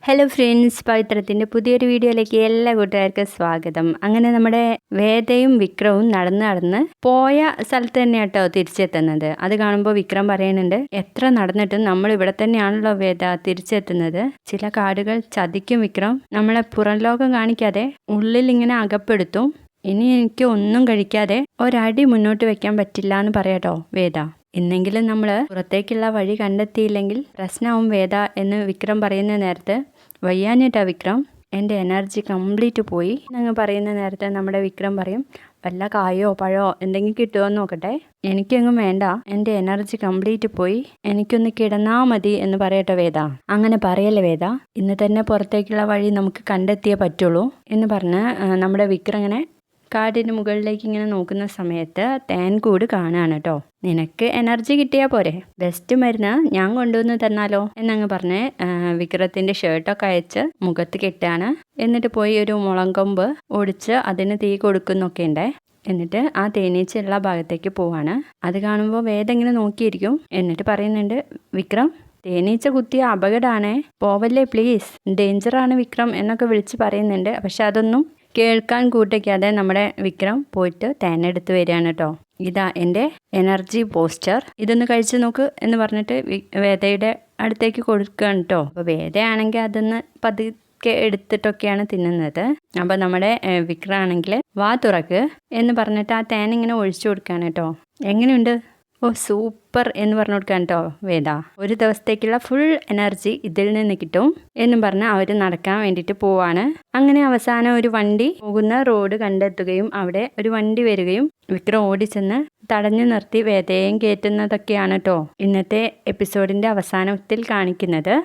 Hello friends, പവിത്രത്തിൻ്റെ പുതിയൊരു വീഡിയോയിലേക്ക് എല്ലാ കൂട്ടുകാർക്കും സ്വാഗതം. അങ്ങനെ നമ്മുടെ വേദയും വിക്രവും നടന്ന് പോയ സ്ഥലത്ത് തന്നെ കേട്ടോ തിരിച്ചെത്തുന്നത്. അത് കാണുമ്പോൾ വിക്രം പറയുന്നുണ്ട്, എത്ര നടന്നിട്ടും നമ്മൾ ഇവിടെ തന്നെയാണല്ലോ വേദ തിരിച്ചെത്തുന്നത്. ചില കാടുകൾ ചതിക്കും വിക്രം, നമ്മളെ പുറം ലോകം കാണിക്കാതെ ഉള്ളിൽ ഇങ്ങനെ അകപ്പെടുത്തും. ഇനി എനിക്ക് ഒന്നും കഴിക്കാതെ ഒരടി മുന്നോട്ട് വെക്കാൻ പറ്റില്ല എന്ന് പറയാട്ടോ വേദ. ഇന്നെങ്കിലും നമ്മൾ പുറത്തേക്കുള്ള വഴി കണ്ടെത്തിയില്ലെങ്കിൽ പ്രശ്നവും വേദ എന്ന് വിക്രം പറയുന്ന നേരത്ത്, വയ്യാഞ്ഞിട്ടാ വിക്രം, എൻ്റെ എനർജി കംപ്ലീറ്റ് പോയി എന്നങ്ങ് പറയുന്ന നേരത്തെ നമ്മുടെ വിക്രം പറയും, വല്ല കായോ പഴമോ എന്തെങ്കിലും കിട്ടുമോ എന്ന് നോക്കട്ടെ, എനിക്കെങ്ങും വേണ്ട, എൻ്റെ എനർജി കംപ്ലീറ്റ് പോയി, എനിക്കൊന്ന് കിടന്നാ മതി എന്ന് പറയട്ടെ വേദ. അങ്ങനെ പറയല്ലേ വേദ, ഇന്ന് തന്നെ പുറത്തേക്കുള്ള വഴി നമുക്ക് കണ്ടെത്തിയേ പറ്റുള്ളൂ എന്ന് പറഞ്ഞ് നമ്മുടെ വിക്രം ഇങ്ങനെ കാടിന് മുകളിലേക്ക് ഇങ്ങനെ നോക്കുന്ന സമയത്ത് തേൻകൂട് കാണുകയാണ് കേട്ടോ. നിനക്ക് എനർജി കിട്ടിയാൽ പോരെ, ബെസ്റ്റ് മരുന്ന് ഞാൻ കൊണ്ടുവന്ന് തന്നാലോ എന്നങ്ങ് പറഞ്ഞ് വിക്രത്തിൻ്റെ ഷർട്ടൊക്കെ അയച്ച് മുഖത്ത് കെട്ടാണ്. എന്നിട്ട് പോയി ഒരു മുളങ്കൊമ്പ് ഒടിച്ച് അതിന് തീ കൊടുക്കുന്നൊക്കെ ഉണ്ട്. എന്നിട്ട് ആ തേനീച്ചയുള്ള ഭാഗത്തേക്ക് പോവാണ്. അത് കാണുമ്പോൾ വേദ ഇങ്ങനെ നോക്കിയിരിക്കും. എന്നിട്ട് പറയുന്നുണ്ട്, വിക്രം, തേനീച്ച കുത്തിയ അപകടമാണേ, പോവല്ലേ പ്ലീസ്, ഡേഞ്ചറാണ് വിക്രം എന്നൊക്കെ വിളിച്ച് പറയുന്നുണ്ട്. പക്ഷെ അതൊന്നും കേൾക്കാൻ കൂട്ടിക്കാതെ നമ്മുടെ വിക്രം പോയിട്ട് തേനെടുത്ത് വരികയാണ് കേട്ടോ. ഇതാ എൻ്റെ എനർജി ബൂസ്റ്റർ, ഇതൊന്ന് കഴിച്ചു നോക്ക് എന്ന് പറഞ്ഞിട്ട് വേദയുടെ അടുത്തേക്ക് കൊടുക്കുകയാണ് കേട്ടോ. അപ്പോൾ വേദയാണെങ്കിൽ അതൊന്ന് പതുക്കെ എടുത്തിട്ടൊക്കെയാണ് തിന്നുന്നത്. അപ്പോൾ നമ്മുടെ വിക്രം ആണെങ്കിൽ വാ തുറക്ക് എന്ന് പറഞ്ഞിട്ട് ആ തേൻ ഇങ്ങനെ ഒഴിച്ചു കൊടുക്കുകയാണ് കേട്ടോ. എങ്ങനെയുണ്ട്? ഓ സൂപ്പർ എന്ന് പറഞ്ഞു കൊടുക്കാൻ കേട്ടോ വേദ. ഒരു ദിവസത്തേക്കുള്ള ഫുൾ എനർജി ഇതിൽ നിന്ന് കിട്ടും എന്നും പറഞ്ഞ് അവർ നടക്കാൻ വേണ്ടിയിട്ട് പോവാണ്. അങ്ങനെ അവസാനം ഒരു വണ്ടി പോകുന്ന റോഡ് കണ്ടെത്തുകയും അവിടെ ഒരു വണ്ടി വരികയും വിക്രം ഓടിച്ചെന്ന് തടഞ്ഞു നിർത്തി വേദയും കയറ്റുന്നതൊക്കെയാണ് കേട്ടോ ഇന്നത്തെ എപ്പിസോഡിൻ്റെ അവസാനത്തിൽ കാണിക്കുന്നത്.